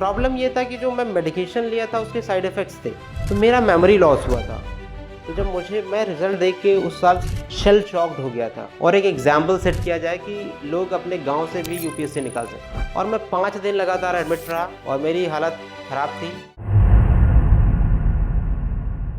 Problem ये था कि जो मैं मेडिकेशन लिया था उसके साइड इफ़ेक्ट्स थे, तो मेरा मेमोरी लॉस हुआ था। तो जब मैं रिज़ल्ट देख के उस साल शेल शॉक्ड हो गया था। और एक एग्जाम्पल सेट किया जाए कि लोग अपने गांव से भी यूपीएससी निकाल सकते, और मैं 5 दिन लगातार एडमिट रहा और मेरी हालत ख़राब थी।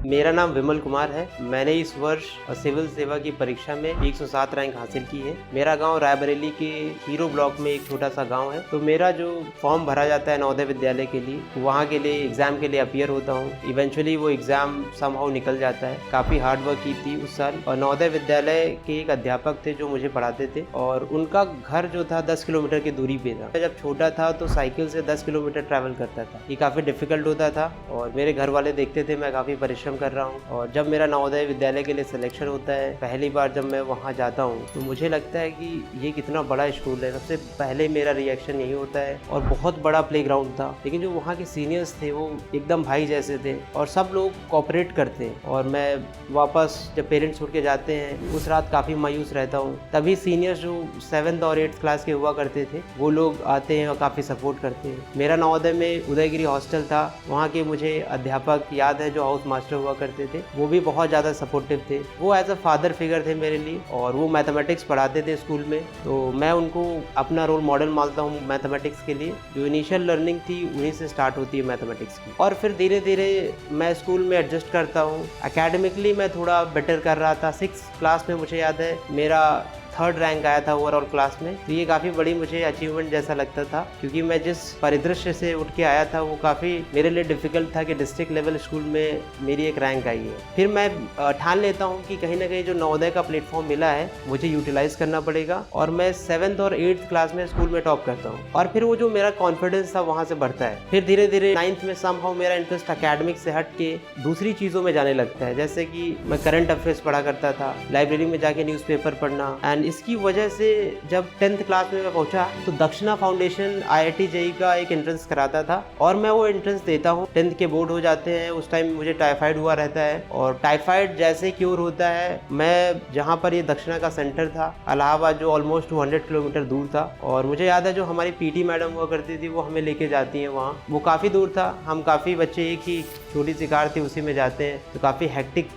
मेरा नाम विमल कुमार है। मैंने इस वर्ष सिविल सेवा की परीक्षा में 107 रैंक हासिल की है। मेरा गांव रायबरेली के हीरो ब्लॉक में एक छोटा सा गांव है। तो मेरा जो फॉर्म भरा जाता है नवोदय विद्यालय के लिए, वहां के लिए एग्जाम के लिए अपीयर होता हूं। इवेंचुअली वो एग्जाम समहाउ निकल जाता है। काफ़ी हार्ड वर्क की थी उस साल। और नवोदय विद्यालय के एक अध्यापक थे जो मुझे पढ़ाते थे, और उनका घर जो था 10 किलोमीटर की दूरी पे था। जब छोटा था तो साइकिल से 10 किलोमीटर ट्रैवल करता था। ये काफ़ी डिफिकल्ट होता था, और मेरे घर वाले देखते थे मैं काफ़ी परिश्रम कर रहा हूँ। और जब मेरा नवोदय विद्यालय के लिए सिलेक्शन होता है, पहली बार जब मैं वहाँ जाता हूँ, तो मुझे लगता है कि ये कितना बड़ा स्कूल है। सबसे पहले मेरा रिएक्शन यही होता है। और बहुत बड़ा प्लेग्राउंड था, लेकिन जो वहाँ के सीनियर्स थे वो एकदम भाई जैसे थे, और सब लोग कोऑपरेट करते हैं। और मैं वापस जब पेरेंट्स छोड़ के जाते हैं, उस रात काफ़ी मायूस रहता हूँ। तभी सीनियर्स जो 7th और 8th क्लास के हुआ करते थे, वो लोग आते हैं और काफ़ी सपोर्ट करते हैं। मेरा नवोदय में उदयगिरी हॉस्टल था। वहाँ के मुझे अध्यापक याद है जो हाउस मास्टर हुआ करते थे, वो भी बहुत ज़्यादा सपोर्टिव थे। वो एज अ फादर फिगर थे मेरे लिए, और वो मैथमेटिक्स पढ़ाते थे स्कूल में। तो मैं उनको अपना रोल मॉडल मानता हूँ मैथमेटिक्स के लिए। जो इनिशियल लर्निंग थी उन्हीं से स्टार्ट होती है मैथमेटिक्स की, और फिर धीरे धीरे मैं स्कूल में एडजस्ट करता हूँ। एकेडमिकली मैं थोड़ा बेटर कर रहा था। 6th क्लास में मुझे याद है मेरा 3rd रैंक आया था ओवरऑल क्लास में। तो ये काफ़ी बड़ी मुझे अचीवमेंट जैसा लगता था, क्योंकि मैं जिस परिदृश्य से उठ के आया था वो काफ़ी मेरे लिए डिफ़िकल्ट था कि डिस्ट्रिक्ट लेवल स्कूल में मेरी एक रैंक आई है। फिर मैं ठान लेता हूँ कि कहीं ना कहीं जो नवोदय का प्लेटफॉर्म मिला है मुझे यूटिलाइज़ करना पड़ेगा, और मैं 7th और 8th क्लास में स्कूल में टॉप करता हूँ। और फिर वो जो मेरा कॉन्फिडेंस था वहाँ से बढ़ता है। फिर धीरे धीरे 9th में समहाउ मेरा इंटरेस्ट अकेडमिक से हट के दूसरी चीज़ों में जाने लगता है। जैसे कि मैं करंट अफेयर्स पढ़ा करता था, लाइब्रेरी में जाके न्यूज़पेपर पढ़ना। एंड इसकी वजह से जब 10th क्लास में मैं पहुंचा, तो दक्षिणा फाउंडेशन IIT JEE का एक एंट्रेंस कराता था, और मैं वो एंट्रेंस देता हूं। 10th के बोर्ड हो जाते हैं। उस टाइम मुझे टाइफाइड हुआ रहता है, और टाइफाइड जैसे क्योर होता है, मैं जहां पर ये दक्षिणा का सेंटर था इलाहाबाद, जो ऑलमोस्ट 200 किलोमीटर दूर था। और मुझे याद है जो हमारी PT मैडम हुआ करती थी वो हमें लेके जाती हैं वहाँ। वो काफ़ी दूर था, हम काफ़ी बच्चे एक ही छोटी सी कार थी उसी में जाते हैं, तो काफ़ी हेक्टिक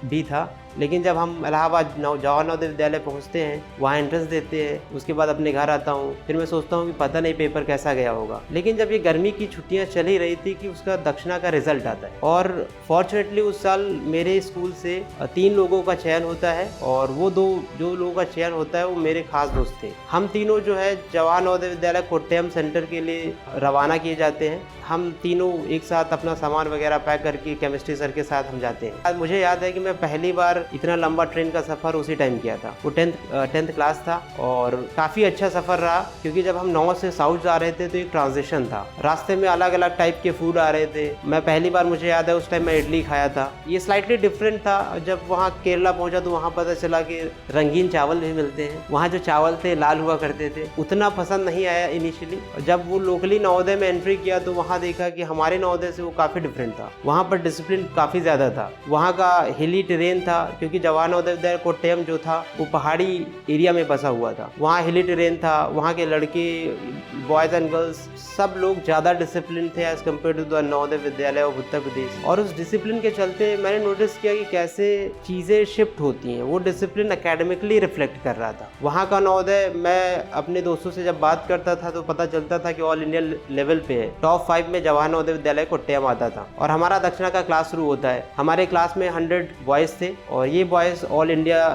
भी था। लेकिन जब हम इलाहाबाद जवाहर नवोदय विद्यालय पहुंचते हैं, वहाँ एंट्रेंस देते हैं, उसके बाद अपने घर आता हूँ। फिर मैं सोचता हूँ कि पता नहीं पेपर कैसा गया होगा। लेकिन जब ये गर्मी की छुट्टियाँ चल ही रही थी कि उसका दक्षिणा का रिजल्ट आता है, और फॉर्चुनेटली उस साल मेरे स्कूल से 3 लोगों का चयन होता है, और वो 2 जो लोगों का चयन होता है वो मेरे खास दोस्त थे। हम तीनों जो है जवाहर नवोदय विद्यालय कोट्टयम सेंटर के लिए रवाना किए जाते हैं। हम तीनों एक साथ अपना सामान वगैरह पैक करके केमिस्ट्री सर के साथ हम जाते हैं। आज मुझे याद है कि मैं पहली बार इतना लंबा ट्रेन का सफ़र उसी टाइम किया था। वो 10th क्लास था, और काफ़ी अच्छा सफ़र रहा, क्योंकि जब हम नॉर्थ से साउथ जा रहे थे तो एक ट्रांजिशन था। रास्ते में अलग अलग टाइप के फूड आ रहे थे। मैं पहली बार, मुझे याद है उस टाइम मैं इडली खाया था। ये स्लाइटली डिफरेंट था। जब वहाँ केरला पहुँचा तो वहाँ पता चला कि रंगीन चावल भी मिलते हैं। वहाँ जो चावल थे लाल हुआ करते थे। उतना पसंद नहीं आया इनिशियली। जब वो लोकली नवोदय में एंट्री किया तो वहाँ देखा कि हमारे नवोदय से वो काफ़ी डिफरेंट था। वहाँ पर डिसिप्लिन काफ़ी ज़्यादा था। वहाँ का हिली टेरेन था, क्योंकि जवाहर नवोदय विद्यालय कोट्टयम जो था वो पहाड़ी एरिया में बसा हुआ था। वहाँ हिली टेरेन था। वहाँ के लड़के, बॉयज़ एंड गर्ल्स, सब लोग ज़्यादा डिसिप्लिन थे as compared to the Navodaya Vidyalaya of Uttar Pradesh. और उस डिसिप्लिन के चलते मैंने नोटिस किया कि कैसे चीज़ें शिफ्ट होती हैं। वो डिसिप्लिन एकेडमिकली रिफ्लेक्ट कर रहा था। वहाँ का नवोदय, मैं अपने दोस्तों से जब बात करता था तो पता चलता था कि ऑल इंडिया लेवल पे है। टॉप 5 में जवाहर नवोदय विद्यालय कोट्टयम आता था। और हमारा दक्षिणा का क्लास शुरू होता है। हमारे क्लास में 100 बॉयज़ थे, और ये बॉयज़ ऑल इंडिया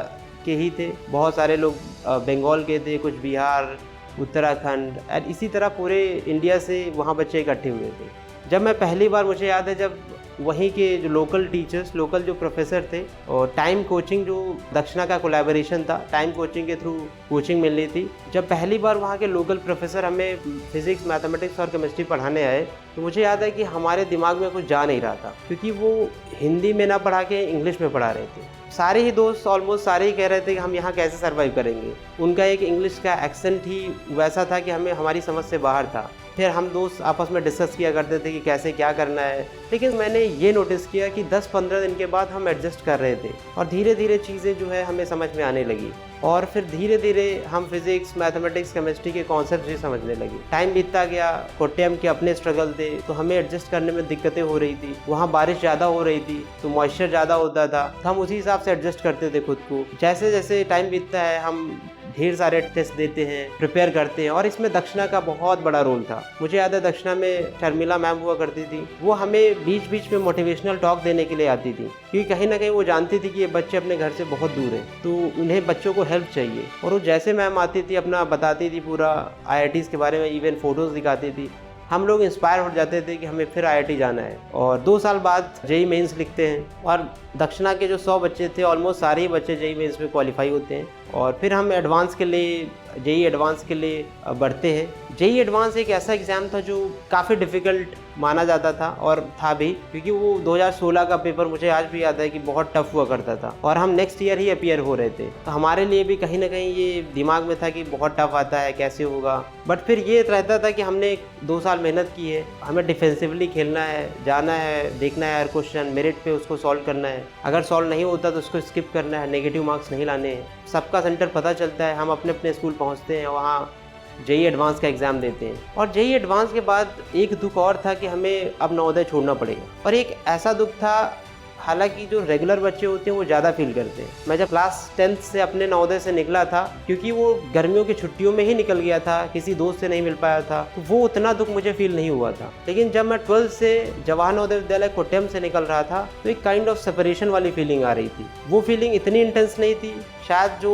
के ही थे। बहुत सारे लोग बंगाल के थे, कुछ बिहार, उत्तराखंड, और इसी तरह पूरे इंडिया से वहाँ बच्चे इकट्ठे हुए थे। जब मैं पहली बार, मुझे याद है जब वहीं के जो लोकल टीचर्स, लोकल जो प्रोफेसर थे, और टाइम कोचिंग जो दक्षिणा का कोलैबोरेशन था, टाइम कोचिंग के थ्रू कोचिंग मिल रही थी। जब पहली बार वहाँ के लोकल प्रोफेसर हमें फिजिक्स, मैथमेटिक्स और केमिस्ट्री पढ़ाने आए, तो मुझे याद है कि हमारे दिमाग में कुछ जा नहीं रहा था, क्योंकि वो हिंदी में ना पढ़ा के इंग्लिश में पढ़ा रहे थे। सारे ही दोस्त, ऑलमोस्ट सारे ही कह रहे थे कि हम यहाँ कैसे सर्वाइव करेंगे। उनका एक इंग्लिश का एक्सेंट ही वैसा था कि हमारी समझ से बाहर था। फिर हम दोस्त आपस में डिस्कस किया करते थे कि कैसे क्या करना है। लेकिन मैंने ये नोटिस किया कि 10-15 दिन के बाद हम एडजस्ट कर रहे थे, और धीरे धीरे चीज़ें जो है हमें समझ में आने लगी। और फिर धीरे धीरे हम फिजिक्स, मैथमेटिक्स, केमिस्ट्री के कॉन्सेप्ट भी समझने लगे। टाइम बीतता गया, कोट्यम के अपने स्ट्रगल थे, तो हमें एडजस्ट करने में दिक्कतें हो रही थी। वहाँ बारिश ज़्यादा हो रही थी तो मॉइस्चर ज़्यादा होता था, तो हम उसी हिसाब से एडजस्ट करते थे खुद को। जैसे जैसे टाइम बीतता है हम ढेर सारे टेस्ट देते हैं, प्रिपेयर करते हैं, और इसमें दक्षिणा का बहुत बड़ा रोल था। मुझे याद है दक्षिणा में शर्मिला मैम हुआ करती थी, वो हमें बीच बीच में मोटिवेशनल टॉक देने के लिए आती थी, क्योंकि कहीं ना कहीं वो जानती थी कि ये बच्चे अपने घर से बहुत दूर हैं, तो उन्हें बच्चों को हेल्प चाहिए। और वो जैसे मैम आती थी अपना बताती थी पूरा IITs के बारे में, इवन फोटोज़ दिखाती थी, हम लोग इंस्पायर हो जाते थे कि हमें फिर IIT जाना है। और 2 साल बाद JEE मेंस लिखते हैं, और दक्षिणा के जो 100 बच्चे थे ऑलमोस्ट सारे ही बच्चे JEE मेंस में क्वालिफाई होते हैं। और फिर हम एडवांस के लिए JEE एडवांस के लिए बढ़ते हैं। JEE एडवांस एक ऐसा एग्ज़ाम था जो काफ़ी डिफ़िकल्ट माना जाता था, और था भी, क्योंकि वो 2016 का पेपर मुझे आज भी याद है कि बहुत टफ हुआ करता था, और हम नेक्स्ट ईयर ही अपीयर हो रहे थे। तो हमारे लिए भी कहीं ना कहीं ये दिमाग में था कि बहुत टफ आता है, कैसे होगा। बट फिर ये रहता था कि हमने 2 साल मेहनत की है, हमें डिफेंसिवली खेलना है, जाना है, देखना है हर क्वेश्चन, मेरिट पे उसको सॉल्व करना है। अगर सॉल्व नहीं होता तो उसको स्किप करना है, नेगेटिव मार्क्स नहीं लाने हैं। सबका सेंटर पता चलता है, हम अपने अपने स्कूल पहुँचते हैं, वहाँ JEE एडवांस का एग्ज़ाम देते हैं। और JEE एडवांस के बाद एक दुख और था कि हमें अब नवोदय छोड़ना पड़ेगा, और एक ऐसा दुख था, हालांकि जो रेगुलर बच्चे होते हैं वो ज़्यादा फील करते हैं। मैं जब क्लास 10th से अपने नवोदय से निकला था, क्योंकि वो गर्मियों की छुट्टियों में ही निकल गया था, किसी दोस्त से नहीं मिल पाया था, तो वो उतना दुख मुझे फील नहीं हुआ था। लेकिन जब मैं 12th से जवाहर नवोदय विद्यालय कोट्यम से निकल रहा था, तो एक काइंड ऑफ सेपरेशन वाली फीलिंग आ रही थी। वो फीलिंग इतनी इंटेंस नहीं थी, शायद जो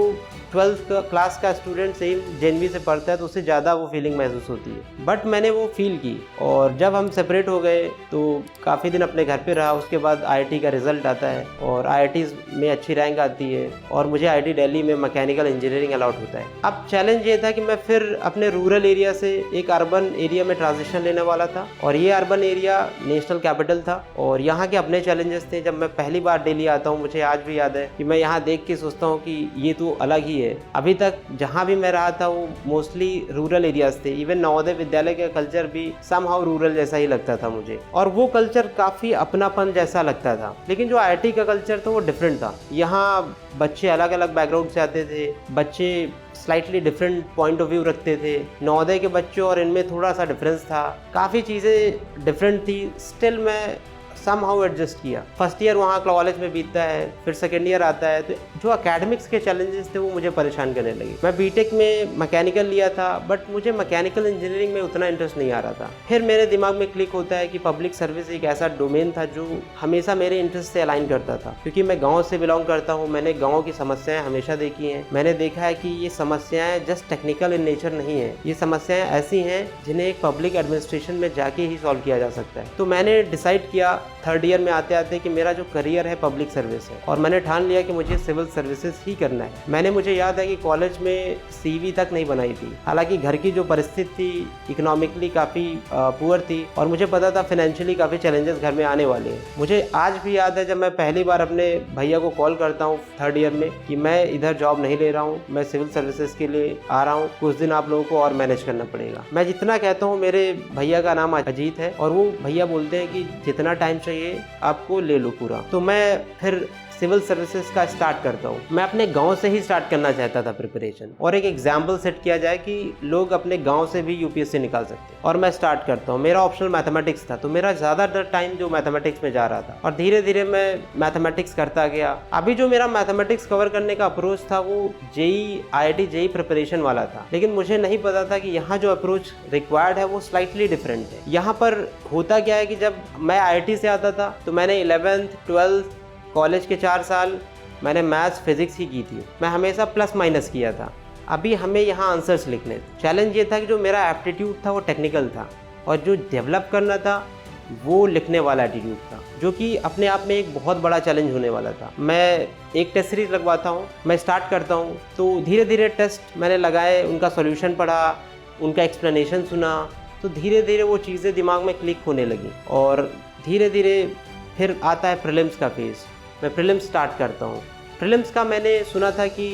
12th क्लास का स्टूडेंट सेम JNV से पढ़ता है तो उससे ज़्यादा वो फीलिंग महसूस होती है, बट मैंने वो फील की। और जब हम सेपरेट हो गए तो काफ़ी दिन अपने घर पे रहा। उसके बाद IIT का रिज़ल्ट आता है, और IITs में अच्छी रैंक आती है, और मुझे IIT दिल्ली में मैकेनिकल इंजीनियरिंग अलॉट होता है। अब चैलेंज ये था कि मैं फिर अपने रूरल एरिया से एक अर्बन एरिया में ट्रांजिशन लेने वाला था, और ये अर्बन एरिया नेशनल कैपिटल था, और यहाँ के अपने चैलेंजेस थे। जब मैं पहली बार दिल्ली आता हूँ, मुझे आज भी याद है कि मैं यहाँ देख के सोचता हूँ कि ये तो अलग ही है। अभी तक जहाँ भी मैं रहा था वो मोस्टली रूरल एरियाज थे। इवन नवोदय विद्यालय का कल्चर भी समहाउ रूरल जैसा ही लगता था मुझे, और वो कल्चर काफ़ी अपनापन जैसा लगता था। लेकिन जो IIT का कल्चर था वो डिफरेंट था। यहाँ बच्चे अलग अलग बैकग्राउंड से आते थे, बच्चे slightly different point of view रखते थे। नवोदय के बच्चों और इनमें थोड़ा सा डिफरेंस था, काफ़ी चीज़ें डिफरेंट थी। स्टिल मैं समहाउ एडजस्ट किया। फर्स्ट ईयर वहाँ कॉलेज में बीतता है, फिर सेकेंड ईयर आता है, तो जो एकेडमिक्स के चैलेंजेस थे वो मुझे परेशान करने लगे। मैं बीटेक में मैकेनिकल लिया था, बट मुझे मैकेनिकल इंजीनियरिंग में उतना इंटरेस्ट नहीं आ रहा था। फिर मेरे दिमाग में क्लिक होता है कि पब्लिक सर्विस एक ऐसा डोमेन था जो हमेशा मेरे इंटरेस्ट से अलाइन करता था, क्योंकि मैं गाँव से बिलोंग करता हूँ। मैंने गाँव की समस्याएं हमेशा देखी हैं। मैंने देखा है कि ये समस्याएं जस्ट टेक्निकल इन नेचर नहीं है, ये समस्याएं ऐसी हैं जिन्हें एक पब्लिक एडमिनिस्ट्रेशन में जाके ही सॉल्व किया जा सकता है। तो मैंने डिसाइड किया थर्ड ईयर में आते आते कि मेरा जो करियर है पब्लिक सर्विस है, और मैंने ठान लिया कि मुझे सिविल सर्विसेज ही करना है। मुझे याद है कि कॉलेज में CV तक नहीं बनाई थी, हालांकि घर की जो परिस्थिति थी इकोनॉमिकली काफ़ी पुअर थी, और मुझे पता था फाइनेंशियली काफ़ी चैलेंजेस घर में आने वाले हैं। मुझे आज भी याद है जब मैं पहली बार अपने भैया को कॉल करता हूँ थर्ड ईयर में कि मैं इधर जॉब नहीं ले रहा हूँ, मैं सिविल सर्विसेज के लिए आ रहा हूँ, कुछ दिन आप लोगों को और मैनेज करना पड़ेगा। मैं जितना कहता हूँ, मेरे भैया का नाम अजीत है, और वो भैया बोलते हैं कि जितना टाइम चाहिए आपको ले लो पूरा। तो मैं फिर सिविल सर्विसेज का स्टार्ट करता हूँ। मैं अपने गांव से ही स्टार्ट करना चाहता था प्रिपरेशन, और एक एग्जाम्पल सेट किया जाए कि लोग अपने गांव से भी UPSC निकाल सकते हैं, और मैं स्टार्ट करता हूँ। मेरा ऑप्शनल मैथमेटिक्स था, तो मेरा ज़्यादातर टाइम जो मैथमेटिक्स में जा रहा था, और धीरे धीरे मैं मैथमेटिक्स करता गया। अभी जो मेरा मैथमेटिक्स कवर करने का अप्रोच था वो IIT JEE प्रिपरेशन वाला था, लेकिन मुझे नहीं पता था कि यहाँ जो अप्रोच रिक्वायर्ड है वो स्लाइटली डिफरेंट है। यहाँ पर होता क्या है कि जब मैं IIT से आता था तो मैंने 11th 12th कॉलेज के 4 साल मैंने मैथ्स फिजिक्स ही की थी। मैं हमेशा प्लस माइनस किया था। अभी हमें यहाँ आंसर्स लिखने थे। चैलेंज ये था कि जो मेरा एप्टीट्यूड था वो टेक्निकल था, और जो डेवलप करना था वो लिखने वाला एटीट्यूड था, जो कि अपने आप में एक बहुत बड़ा चैलेंज होने वाला था। मैं एक टेस्ट सीरीज लगवाता हूँ, मैं स्टार्ट करता हूँ, तो धीरे धीरे टेस्ट मैंने लगाए, उनका सॉल्यूशन पढ़ा, उनका एक्सप्लेनेशन सुना, तो धीरे धीरे वो चीज़ें दिमाग में क्लिक होने लगी। और धीरे धीरे फिर आता है प्रीलिम्स का फेज़। मैं प्रीलिम्स स्टार्ट करता हूँ। प्रीलिम्स का मैंने सुना था कि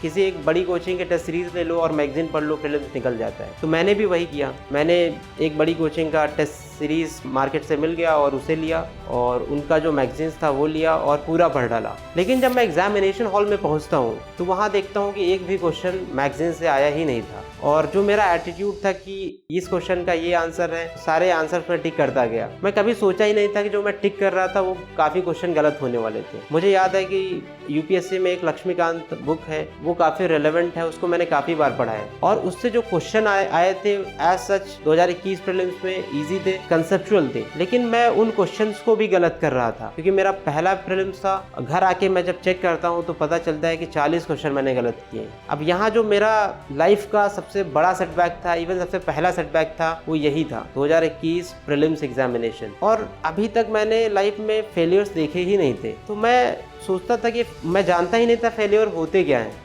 किसी एक बड़ी कोचिंग के टेस्ट सीरीज ले लो और मैगजीन पढ़ लो, प्रीलिम्स निकल जाता है। तो मैंने भी वही किया। मैंने एक बड़ी कोचिंग का टेस्ट सीरीज मार्केट से मिल गया और उसे लिया, और उनका जो मैगजीन्स था वो लिया और पूरा पढ़ डाला। लेकिन जब मैं एग्जामिनेशन हॉल में पहुंचता हूं तो वहां देखता हूं कि एक भी क्वेश्चन मैगजीन से आया ही नहीं था। और जो मेरा एटीट्यूड था कि इस क्वेश्चन का ये आंसर है, सारे आंसर्स में टिक करता गया। मैं कभी सोचा ही नहीं था कि जो मैं टिक कर रहा था वो काफ़ी क्वेश्चन गलत होने वाले थे। मुझे याद है कि यूपीएससी में एक लक्ष्मीकांत बुक है, वो काफ़ी रेलेवेंट है, उसको मैंने काफ़ी बार पढ़ा है। और उससे जो क्वेश्चन आए थे एज सच 2021 प्रीलिम्स में ईजी थे, कंसेप्चुअल थे, लेकिन मैं उन क्वेश्चंस को भी गलत कर रहा था क्योंकि मेरा पहला प्रीलिम्स था। घर आके मैं जब चेक करता हूँ तो पता चलता है कि 40 क्वेश्चन मैंने गलत किए। अब यहाँ जो मेरा लाइफ का सबसे बड़ा सेटबैक था, इवन सबसे पहला सेटबैक था, वो यही था 2021 प्रीलिम्स एग्जामिनेशन। और अभी तक मैंने लाइफ में फेलियर्स देखे ही नहीं थे, तो मैं सोचता था कि मैं जानता ही नहीं था फेलियर होते क्या हैं।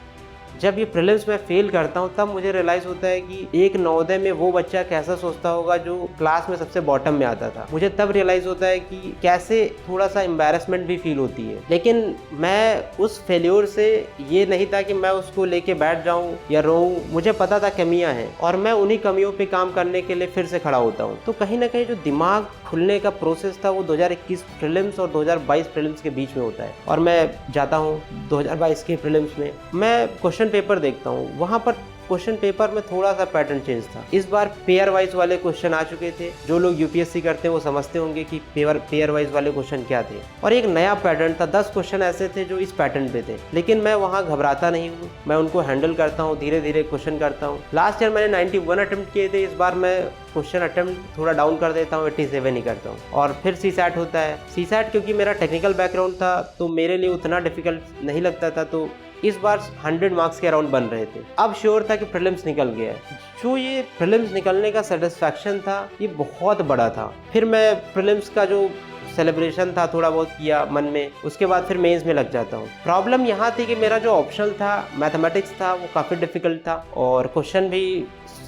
जब ये प्रीलिम्स में फेल करता हूँ तब मुझे रियलाइज़ होता है कि एक नवोदय में वो बच्चा कैसा सोचता होगा जो क्लास में सबसे बॉटम में आता था। मुझे तब रियलाइज़ होता है कि कैसे थोड़ा सा एम्बैरेसमेंट भी फील होती है। लेकिन मैं उस फेल्योर से ये नहीं था कि मैं उसको लेके बैठ जाऊँ या रोऊँ। मुझे पता था कमियाँ हैं और मैं उन्हीं कमियों पर काम करने के लिए फिर से खड़ा होता हूँ। तो कहीं ना कहीं जो दिमाग खुलने का प्रोसेस था वो 2021 प्रीलिम्स और 2022 प्रीलिम्स के बीच में होता है। और मैं जाता हूँ 2022 के प्रीलिम्स में, मैं क्वेश्चन पेपर देखता हूँ, वहाँ पर क्वेश्चन पेपर में थोड़ा सा पैटर्न चेंज था। इस बार पेयर वाइज वाले क्वेश्चन आ चुके थे। जो लोग यूपीएससी करते हैं वो समझते होंगे कि पेयर वाइज वाले क्वेश्चन क्या थे। और एक नया पैटर्न था, 10 क्वेश्चन ऐसे थे जो इस पैटर्न पे थे। लेकिन मैं वहाँ घबराता नहीं हूँ, मैं उनको हैंडल करता हूँ, धीरे धीरे क्वेश्चन करता हूँ। लास्ट ईयर मैंने 91 अटेम्प्ट किए थे, इस बार मैं क्वेश्चन अटेम्प्ट थोड़ा डाउन कर देता हूँ, 87 ही करता हूँ। और फिर सीसैट होता है। सीसैट क्योंकि मेरा टेक्निकल बैकग्राउंड था तो मेरे लिए उतना डिफिकल्ट नहीं लगता था, तो इस बार 100 मार्क्स के अराउंड बन रहे थे। अब श्योर था कि प्रीलिम्स निकल गया है। जो ये प्रीलिम्स निकलने का सेटिस्फैक्शन था ये बहुत बड़ा था। फिर मैं प्रीलिम्स का जो सेलिब्रेशन था थोड़ा बहुत किया मन में, उसके बाद फिर मेंस में लग जाता हूँ। प्रॉब्लम यहाँ थी कि मेरा जो ऑप्शनल था मैथमेटिक्स था वो काफ़ी डिफिकल्ट था और क्वेश्चन भी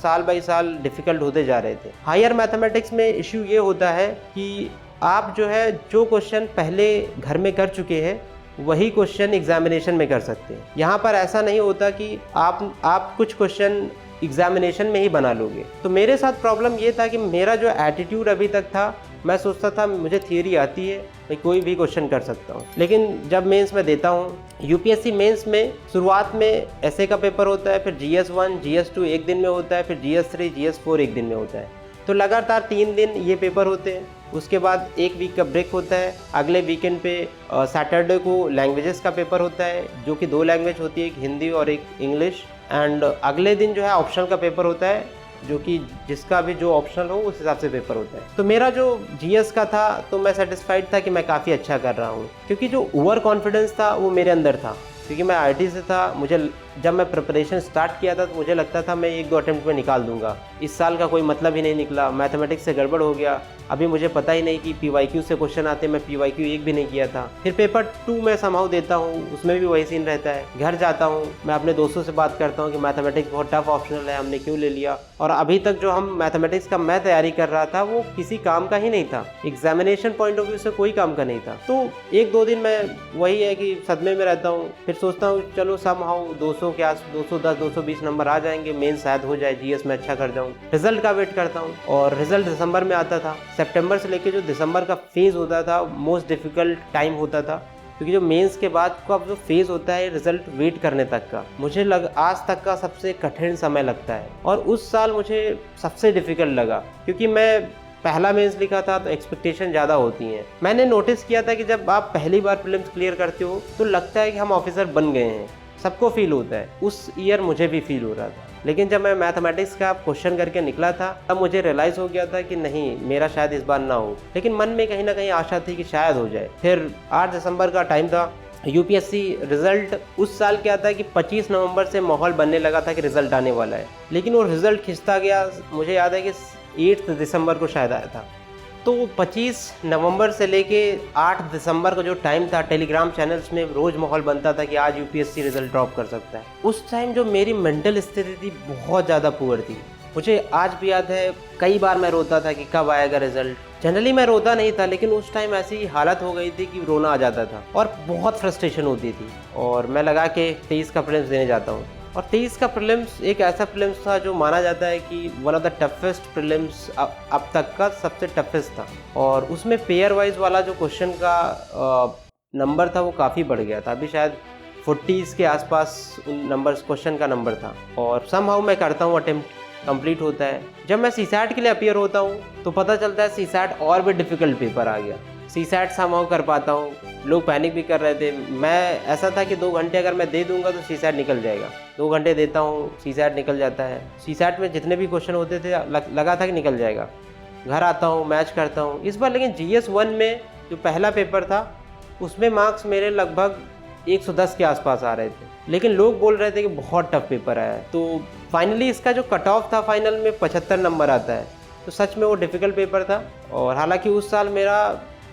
साल बाई साल डिफिकल्ट होते जा रहे थे। हायर मैथमेटिक्स में इश्यू ये होता है कि आप जो है जो क्वेश्चन पहले घर में कर चुके हैं वही क्वेश्चन एग्जामिनेशन में कर सकते हैं। यहाँ पर ऐसा नहीं होता कि आप कुछ क्वेश्चन एग्जामिनेशन में ही बना लोगे। तो मेरे साथ प्रॉब्लम ये था कि मेरा जो एटीट्यूड अभी तक था, मैं सोचता था मुझे थियरी आती है, मैं कोई भी क्वेश्चन कर सकता हूँ। लेकिन जब मेंस में देता हूँ, यूपीएससी मेंस में शुरुआत में एसए का पेपर होता है, फिर GS1 GS2 एक दिन में होता है, फिर GS3 GS4 एक दिन में होता है। तो लगातार 3 दिन ये पेपर होते हैं। उसके बाद एक वीक का ब्रेक होता है। अगले वीकेंड पे सैटरडे को लैंग्वेजेस का पेपर होता है जो कि 2 लैंग्वेज होती है, एक हिंदी और एक इंग्लिश। एंड अगले दिन जो है ऑप्शनल का पेपर होता है जो कि जिसका भी जो ऑप्शनल हो उस हिसाब से पेपर होता है। तो मेरा जो जीएस का था तो मैं सेटिस्फाइड था कि मैं काफ़ी अच्छा कर रहा हूँ, क्योंकि जो ओवर कॉन्फिडेंस था वो मेरे अंदर था। क्योंकि मैं आईटी से था, मुझे जब मैं प्रिपरेशन स्टार्ट किया था तो मुझे लगता था मैं 1-2 अटेम्प्ट में निकाल दूंगा। इस साल का कोई मतलब ही नहीं निकला, मैथमेटिक्स से गड़बड़ हो गया। अभी मुझे पता ही नहीं कि पीवाईक्यू से क्वेश्चन आते, मैं पीवाईक्यू 1 भी नहीं किया था। फिर पेपर 2 में समहाउ देता हूँ, उसमें भी वही सीन रहता है। घर जाता हूँ, मैं अपने दोस्तों से बात करता हूँ कि मैथमेटिक्स बहुत टफ ऑप्शनल है, हमने क्यों ले लिया। और अभी तक जो हम मैथमेटिक्स का मैं तैयारी कर रहा था वो किसी काम का ही नहीं था, एग्जामिनेशन पॉइंट ऑफ व्यू से कोई काम का नहीं था। तो 1-2 दिन मैं वही है कि सदमे में रहता हूँ। फिर सोचता हूँ चलो समहाउ 200 के आस 210-220 नंबर आ जाएंगे, मेन शायद हो जाए, जीएस में अच्छा कर जाऊँ। रिजल्ट का वेट करता हूँ और रिजल्ट दिसंबर में आता था। सितंबर से लेकर जो दिसंबर का फेज़ होता था मोस्ट डिफ़िकल्ट टाइम होता था, क्योंकि जो मेंस के बाद का जो फेज़ होता है रिजल्ट वेट करने तक का, मुझे आज तक का सबसे कठिन समय लगता है। और उस साल मुझे सबसे डिफ़िकल्ट लगा क्योंकि मैं पहला मेंस लिखा था तो एक्सपेक्टेशन ज़्यादा होती हैं। मैंने नोटिस किया था कि जब आप पहली बार प्रीलिम्स क्लियर करते हो तो लगता है कि हम ऑफिसर बन गए हैं, सबको फील होता है। उस ईयर मुझे भी फील हो रहा था। लेकिन जब मैं मैथमेटिक्स का क्वेश्चन करके निकला था तब मुझे रियलाइज़ हो गया था कि नहीं, मेरा शायद इस बार ना हो। लेकिन मन में कहीं ना कहीं आशा थी कि शायद हो जाए। फिर 8 दिसंबर का टाइम था, यूपीएससी रिजल्ट उस साल क्या था कि 25 नवंबर से माहौल बनने लगा था कि रिजल्ट आने वाला है, लेकिन वो रिजल्ट खिंचता गया। मुझे याद है कि 8 दिसंबर को शायद आया था। तो 25 नवंबर से लेके 8 दिसंबर का जो टाइम था, टेलीग्राम चैनल्स में रोज़ माहौल बनता था कि आज यूपीएससी रिजल्ट ड्रॉप कर सकता है। उस टाइम जो मेरी मेंटल स्थिति थी बहुत ज़्यादा पुअर थी। मुझे आज भी याद है, कई बार मैं रोता था कि कब आएगा रिजल्ट। जनरली मैं रोता नहीं था, लेकिन उस टाइम ऐसी हालत हो गई थी कि रोना आ जाता था और बहुत फ्रस्ट्रेशन होती थी। और मैं लगा के 23 का प्रीलिम्स देने जाता हूँ, और 23 का प्रीलिम्स एक ऐसा प्रीलिम्स था जो माना जाता है कि one of the toughest prelims अब तक का सबसे टफेस्ट था। और उसमें पेयर वाइज वाला जो क्वेश्चन का नंबर था वो काफ़ी बढ़ गया था, अभी शायद 40s के आसपास उन नंबर्स क्वेश्चन का नंबर था। और समहाउ मैं करता हूँ, अटेम्प्ट कंप्लीट होता है। जब मैं सीसैट के लिए अपीयर होता हूँ तो पता चलता है सीसैट और भी डिफ़िकल्ट पेपर आ गया। सीसैट समहाउ कर पाता हूँ, लोग पैनिक भी कर रहे थे। मैं ऐसा था कि 2 घंटे अगर मैं दे दूंगा तो सीसैट निकल जाएगा। 2 घंटे देता हूँ, सीसैट निकल जाता है। सीसैट में जितने भी क्वेश्चन होते थे लगा था कि निकल जाएगा। घर आता हूँ, मैच करता हूँ। इस बार लेकिन GS 1 में जो पहला पेपर था उसमें मार्क्स मेरे लगभग 110 के आसपास आ रहे थे, लेकिन लोग बोल रहे थे कि बहुत टफ पेपर आया है। तो फाइनली इसका जो कट ऑफ था फाइनल में 75 नंबर आता है, तो सच में वो डिफ़िकल्ट पेपर था। और हालांकि उस साल मेरा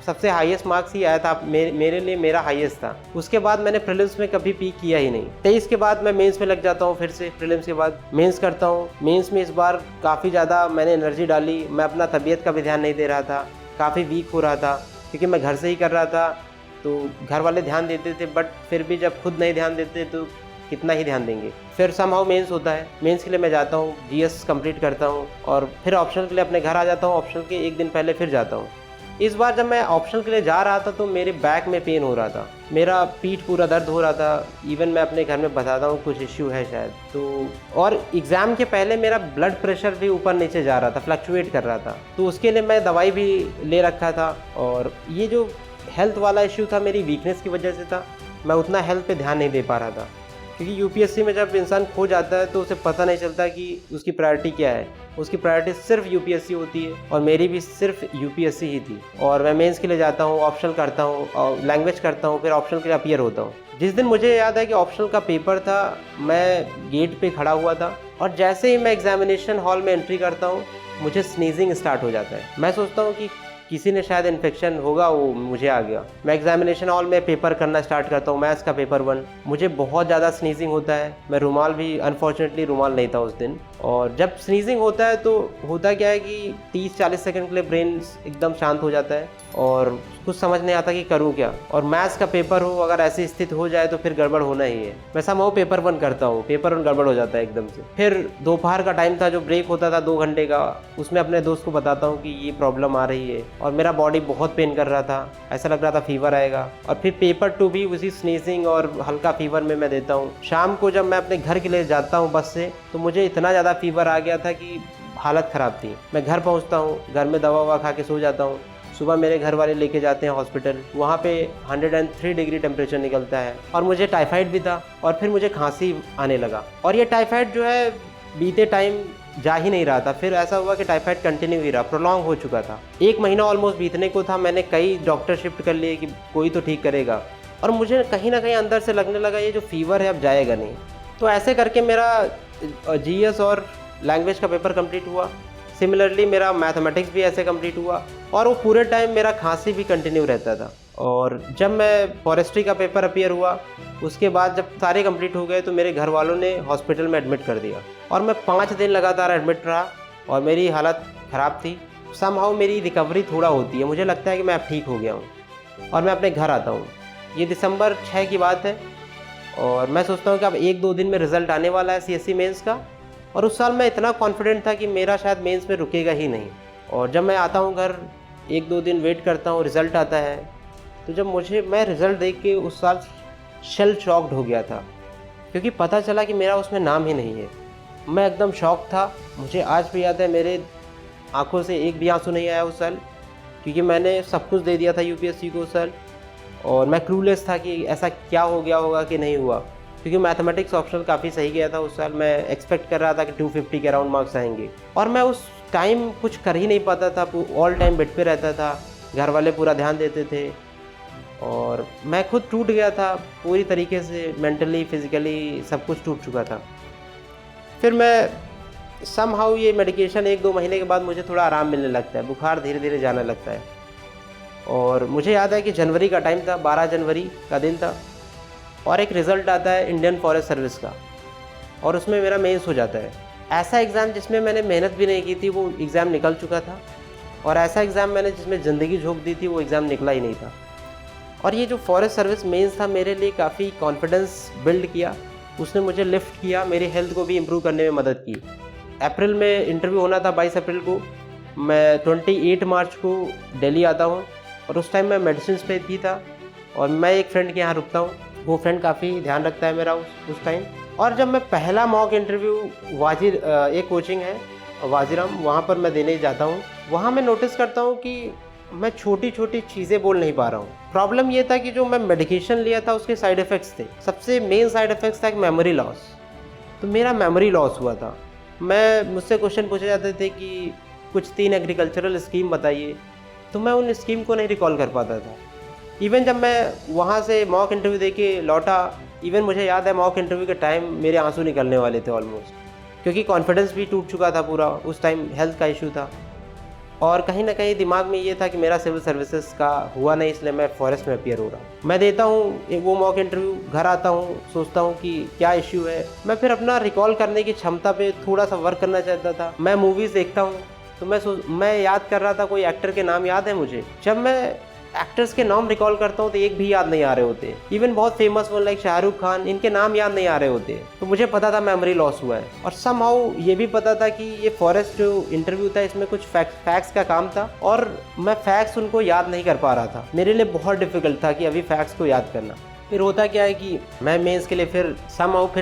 सबसे हाईएस्ट मार्क्स ही आया था, मेरे लिए मेरा हाईएस्ट था। उसके बाद मैंने प्रीलिम्स में कभी पीक किया ही नहीं। 23 के बाद मैं मेंस में लग जाता हूँ, फिर से प्रीलिम्स के बाद मेंस करता हूँ। मेंस में इस बार काफ़ी ज़्यादा मैंने एनर्जी डाली। मैं अपना तबीयत का भी ध्यान नहीं दे रहा था, काफ़ी वीक हो रहा था क्योंकि मैं घर से ही कर रहा था, तो घर वाले ध्यान देते थे, बट फिर भी जब खुद नहीं ध्यान देते तो कितना ही ध्यान देंगे। फिर समहाउ मेंस होता है, मेंस के लिए मैं जाता हूँ, GS कंप्लीट करता हूँ और फिर ऑप्शनल के लिए अपने घर आ जाता हूँ। ऑप्शनल के एक दिन पहले फिर जाता हूँ। इस बार जब मैं ऑप्शनल के लिए जा रहा था तो मेरे बैक में पेन हो रहा था, मेरा पीठ पूरा दर्द हो रहा था। इवन मैं अपने घर में बताता हूँ कुछ इश्यू है शायद। तो और एग्ज़ाम के पहले मेरा ब्लड प्रेशर भी ऊपर नीचे जा रहा था, फ्लक्चुएट कर रहा था, तो उसके लिए मैं दवाई भी ले रखा था। और ये जो हेल्थ वाला इश्यू था मेरी वीकनेस की वजह से था, मैं उतना हेल्थ पे ध्यान नहीं दे पा रहा था। क्योंकि UPSC में जब इंसान खो जाता है तो उसे पता नहीं चलता कि उसकी प्रायोरिटी क्या है। उसकी प्रायोरिटी सिर्फ UPSC होती है, और मेरी भी सिर्फ UPSC ही थी। और मैं मेंस के लिए जाता हूँ, ऑप्शनल करता हूँ और लैंग्वेज करता हूँ, फिर ऑप्शनल के लिए अपीयर होता हूँ। जिस दिन मुझे याद है कि ऑप्शनल का पेपर था, मैं गेट पे खड़ा हुआ था और जैसे ही मैं एग्जामिनेशन हॉल में एंट्री करता हूँ मुझे स्नीजिंग स्टार्ट हो जाता है। मैं सोचता हूँ कि किसी ने शायद इन्फेक्शन होगा, वो मुझे आ गया। मैं एग्जामिनेशन हॉल में पेपर करना स्टार्ट करता हूँ, मैथ्स का पेपर 1। मुझे बहुत ज़्यादा स्नीजिंग होता है। मैं रुमाल भी, अनफॉर्चुनेटली रुमाल नहीं था उस दिन। और जब स्नीजिंग होता है तो होता क्या है कि 30-40 सेकंड के लिए ब्रेन एकदम शांत हो जाता है और कुछ समझ नहीं आता कि करूँ क्या। और मैथ्स का पेपर हो, अगर ऐसी स्थिति हो जाए तो फिर गड़बड़ होना ही है। मैं समहाउ पेपर 1 करता हूँ, पेपर 1 गड़बड़ हो जाता है एकदम से। फिर दोपहर का टाइम था, जो ब्रेक होता था 2 घंटे का, उसमें अपने दोस्त को बताता हूँ कि ये प्रॉब्लम आ रही है और मेरा बॉडी बहुत पेन कर रहा था, ऐसा लग रहा था फीवर आएगा। और फिर पेपर 2 भी उसी स्नीजिंग और हल्का फीवर में मैं देता हूँ। शाम को जब मैं अपने घर के लिए जाता हूँ बस से, तो मुझे इतना ज़्यादा फीवर आ गया था कि हालत ख़राब थी। मैं घर पहुँचता हूँ, घर में दवा ववा खा के सो जाता हूँ। सुबह मेरे घर वाले लेके जाते हैं हॉस्पिटल, वहाँ पे 103 डिग्री टेम्परेचर निकलता है और मुझे टाइफाइड भी था और फिर मुझे खांसी आने लगा। और ये टाइफाइड जो है बीते टाइम जा ही नहीं रहा था। फिर ऐसा हुआ कि टाइफाइड कंटिन्यू ही रहा, प्रोलॉन्ग हो चुका था। 1 महीना ऑलमोस्ट बीतने को था। मैंने कई डॉक्टर शिफ्ट कर लिए कि कोई तो ठीक करेगा, और मुझे कहीं ना कहीं अंदर से लगने लगा ये जो फीवर है अब जाएगा नहीं। तो ऐसे करके मेरा GS और लैंग्वेज का पेपर कंप्लीट हुआ। सिमिलरली मेरा मैथमेटिक्स भी ऐसे कंप्लीट हुआ, और वो पूरे टाइम मेरा खांसी भी कंटिन्यू रहता था। और जब मैं फॉरेस्ट्री का पेपर अपीयर हुआ, उसके बाद जब सारे कंप्लीट हो गए तो मेरे घर वालों ने हॉस्पिटल में एडमिट कर दिया और मैं 5 दिन लगातार एडमिट रहा और मेरी हालत ख़राब थी। समहाउ मेरी रिकवरी थोड़ा होती है, मुझे लगता है कि मैं अब ठीक हो गया हूँ और मैं अपने घर आता हूँ। ये दिसंबर 6 की बात है और मैं सोचता हूँ कि अब 1-2 दिन में रिज़ल्ट आने वाला है CSE मेंस का। और उस साल मैं इतना कॉन्फिडेंट था कि मेरा शायद मेंस में रुकेगा ही नहीं। और जब मैं आता हूँ घर, 1-2 दिन वेट करता हूँ, रिज़ल्ट आता है, तो जब मैं रिज़ल्ट देख के उस साल शेल शॉक्ड हो गया था, क्योंकि पता चला कि मेरा उसमें नाम ही नहीं है। मैं एकदम शॉक था। मुझे आज भी याद है, मेरे आंखों से एक भी आंसू नहीं आया उस साल, क्योंकि मैंने सब कुछ दे दिया था UPSC को उस साल। और मैं क्लूलेस था कि ऐसा क्या हो गया होगा कि नहीं हुआ, क्योंकि मैथमेटिक्स ऑप्शनल काफ़ी सही गया था उस साल। मैं एक्सपेक्ट कर रहा था कि 250 के अराउंड मार्क्स आएंगे, और मैं उस टाइम कुछ कर ही नहीं पाता था। ऑल टाइम बेड पे रहता था, घर वाले पूरा ध्यान देते थे और मैं खुद टूट गया था पूरी तरीके से, मेंटली फिज़िकली सब कुछ टूट चुका था। फिर मैं समहाउ ये मेडिकेशन 1-2 महीने के बाद मुझे थोड़ा आराम मिलने लगता है, बुखार धीरे धीरे जाने लगता है। और मुझे याद है कि जनवरी का टाइम था, 12 जनवरी का दिन था, और एक रिज़ल्ट आता है इंडियन फॉरेस्ट सर्विस का, और उसमें मेरा मेंस हो जाता है। ऐसा एग्ज़ाम जिसमें मैंने मेहनत भी नहीं की थी वो एग्ज़ाम निकल चुका था, और ऐसा एग्ज़ाम मैंने जिसमें ज़िंदगी झोंक दी थी वो एग्ज़ाम निकला ही नहीं था। और ये जो फॉरेस्ट सर्विस मेंस था मेरे लिए काफ़ी कॉन्फिडेंस बिल्ड किया, उसने मुझे लिफ्ट किया, मेरी हेल्थ को भी इम्प्रूव करने में मदद की। अप्रैल में इंटरव्यू होना था 22 अप्रैल को, मैं 28 मार्च को दिल्ली आता हूँ, और उस टाइम मैं मेडिसिन पे भी था और मैं एक फ्रेंड के यहाँ रुकता हूँ। वो फ्रेंड काफ़ी ध्यान रखता है मेरा उस टाइम। और जब मैं पहला मॉक इंटरव्यू एक कोचिंग है वाजीराम, वहाँ पर मैं देने जाता हूँ, वहाँ मैं नोटिस करता हूँ कि मैं छोटी छोटी चीज़ें बोल नहीं पा रहा हूँ। प्रॉब्लम ये था कि जो मैं मेडिकेशन लिया था उसके साइड इफ़ेक्ट्स थे। सबसे मेन साइड इफ़ेक्ट्स था एक मेमोरी लॉस। तो मेरा मेमोरी लॉस हुआ था। मुझसे क्वेश्चन पूछे जाते थे कि कुछ 3 एग्रीकल्चरल स्कीम बताइए, तो मैं उन स्कीम को नहीं रिकॉल कर पाता था। इवन जब मैं वहाँ से मॉक इंटरव्यू दे के लौटा, इवन मुझे याद है मॉक इंटरव्यू के टाइम मेरे आंसू निकलने वाले थे ऑलमोस्ट, क्योंकि कॉन्फिडेंस भी टूट चुका था पूरा। उस टाइम हेल्थ का इशू था, और कहीं ना कहीं दिमाग में ये था कि मेरा सिविल सर्विसेज का हुआ नहीं, इसलिए मैं फॉरेस्ट में अपीयर हो रहा हूँ। मैं देता हूँ वो मॉक इंटरव्यू, घर आता हूँ, सोचता हूँ कि क्या इश्यू है। मैं फिर अपना रिकॉल करने की क्षमता पे थोड़ा सा वर्क करना चाहता था। मैं मूवीज़ देखता हूँ तो मैं याद कर रहा था, कोई एक्टर के नाम याद है मुझे। जब मैं एक्टर्स के नाम रिकॉल करता हूँ तो एक भी याद नहीं आ रहे होते। इवन बहुत famous one like Shahrukh Khan, इनके नाम याद नहीं आ रहे होते। तो मुझे पता था मेमोरी लॉस हुआ है, और समहाउ ये भी पता था कि ये फॉरेस्ट जो इंटरव्यू था इसमें कुछ फैक्ट्स का काम था, और मैं फैक्ट्स उनको याद नहीं कर पा रहा था। मेरे लिए बहुत डिफिकल्ट था कि अभी फैक्ट्स को याद करना। फिर होता क्या है कि मैं मेंस के लिए फिर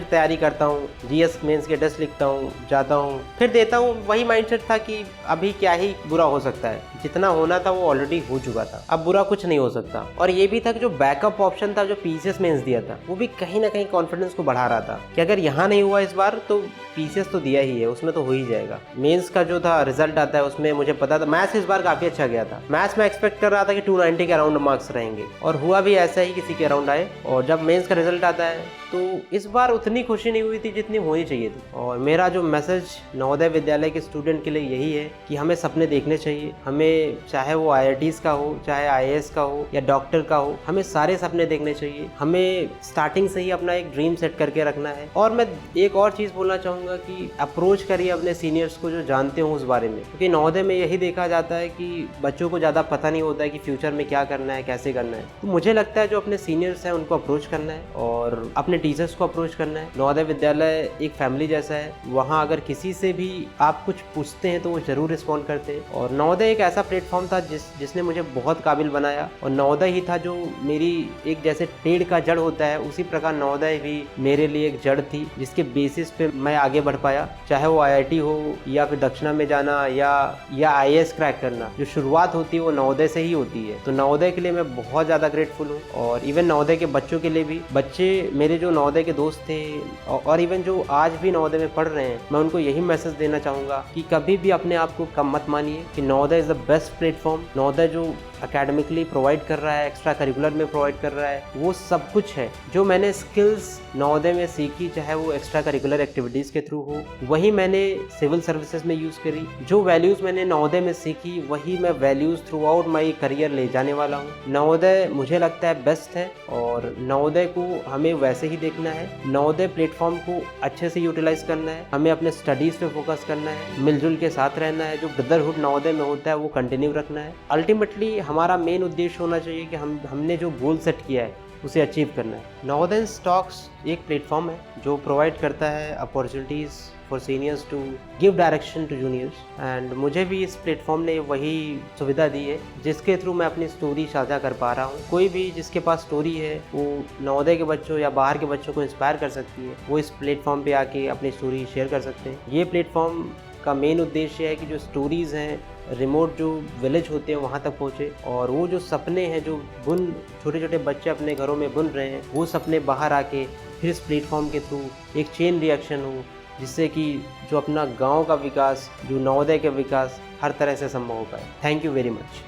तैयारी करता हूँ, जीएस मेंस के टेस्ट लिखता हूँ, जाता हूँ, फिर देता हूँ। वही माइंडसेट था कि अभी क्या ही बुरा हो सकता है, जितना होना था वो ऑलरेडी हो चुका था, अब बुरा कुछ नहीं हो सकता। और ये भी था कि जो बैकअप ऑप्शन था जो पीसीएस मेंस दिया था वो भी कहीं ना कहीं कॉन्फिडेंस को बढ़ा रहा था कि अगर यहाँ नहीं हुआ इस बार तो पीसीएस तो दिया ही है, उसमें तो हो ही जाएगा। मेंस का जो था रिजल्ट आता है उसमें मुझे पता था मैथ्स इस बार काफ़ी अच्छा गया था। मैथ्स में एक्सपेक्ट कर रहा था कि 290 के अराउंड मार्क्स रहेंगे, और हुआ भी ऐसा ही, किसी के अराउंड आए। और जब मेंस का रिजल्ट आता है तो इस बार उतनी खुशी नहीं हुई थी जितनी होनी चाहिए थी। और मेरा जो मैसेज नवोदय विद्यालय के स्टूडेंट के लिए यही है कि हमें सपने देखने चाहिए। हमें चाहे वो आईआईटीज़ का हो, चाहे आईएएस का हो या डॉक्टर का हो, हमें सारे सपने देखने चाहिए। हमें स्टार्टिंग से ही अपना एक ड्रीम सेट करके रखना है। और मैं एक और चीज़ बोलना चाहूँगा कि अप्रोच करिए अपने सीनियर्स को जो जानते हो उस बारे में, क्योंकि नवोदय में यही देखा जाता है कि बच्चों को ज़्यादा पता नहीं होता है कि फ्यूचर में क्या करना है, कैसे करना है। तो मुझे लगता है जो अपने सीनियर्स हैं उनको अप्रोच करना है और अपने टीचर्स को अप्रोच करना है। नवोदय विद्यालय एक फैमिली जैसा है, वहाँ अगर किसी से भी आप कुछ पूछते हैं तो वो जरूर रिस्पॉन्ड करते हैं। और नवोदय एक ऐसा प्लेटफॉर्म था जिसने मुझे बहुत काबिल बनाया, और नवोदय ही था जो मेरी एक जैसे पेड़ का जड़ होता है उसी प्रकार नवोदय भी मेरे लिए एक जड़ थी, जिसके बेसिस पे मैं आगे बढ़ पाया। चाहे वो आईआईटी हो या फिर दक्षिणा में जाना या आईएएस क्रैक करना, जो शुरुआत होती है वो नवोदय से ही होती है। तो नवोदय के लिए मैं बहुत ज़्यादा ग्रेटफुल हूँ। और इवन नवोदय के बच्चों के लिए भी, बच्चे मेरे जो नवोदय के दोस्त थे और इवन जो आज भी नवोदय में पढ़ रहे हैं, मैं उनको यही मैसेज देना चाहूँगा कि कभी भी अपने आप को कम मत मानिए, कि Navodaya is the best platform. Navodaya जो एकेडमिकली प्रोवाइड कर रहा है, एक्स्ट्रा करिकुलर में प्रोवाइड कर रहा है, वो सब कुछ है। जो मैंने स्किल्स नवोदय में सीखी, चाहे वो एक्स्ट्रा करिकुलर एक्टिविटीज़ के थ्रू हो, वही मैंने सिविल सर्विसेज में यूज़ करी। जो वैल्यूज़ मैंने नवोदय में सीखी वही मैं values through out my career ले जाने वाला हूँ। नवोदय मुझे लगता है बेस्ट है, और नवोदय को हमें वैसे ही देखना है। नवोदय प्लेटफॉर्म को अच्छे से यूटिलाइज करना है, हमें अपने स्टडीज़ पे फोकस करना है, मिलजुल के साथ रहना है। जो ब्रदरहुड नवोदय में होता है वो कंटिन्यू रखना है। अल्टीमेटली हमारा मेन उद्देश्य होना चाहिए कि हमने जो गोल सेट किया है उसे अचीव करना है। नवोदय स्टॉक्स एक प्लेटफॉर्म है जो प्रोवाइड करता है opportunities for seniors to give direction to juniors, and मुझे भी इस प्लेटफॉर्म ने वही सुविधा दी है जिसके थ्रू मैं अपनी स्टोरी साझा कर पा रहा हूँ। कोई भी जिसके पास स्टोरी है वो नवोदय के बच्चों या बाहर के बच्चों को इंस्पायर कर सकती है, वो इस प्लेटफॉर्म पे आके अपनी स्टोरी शेयर कर सकते हैं। ये प्लेटफॉर्म का मेन उद्देश्य है कि जो स्टोरीज़ हैं रिमोट जो विलेज होते हैं वहाँ तक पहुँचे, और वो जो सपने हैं जो छोटे छोटे बच्चे अपने घरों में बुन रहे हैं, वो सपने बाहर आके फिर इस प्लेटफॉर्म के थ्रू एक चेन रिएक्शन हो, जिससे कि जो अपना गांव का विकास, जो नवोदय का विकास हर तरह से संभव हो पाए। Thank you very much.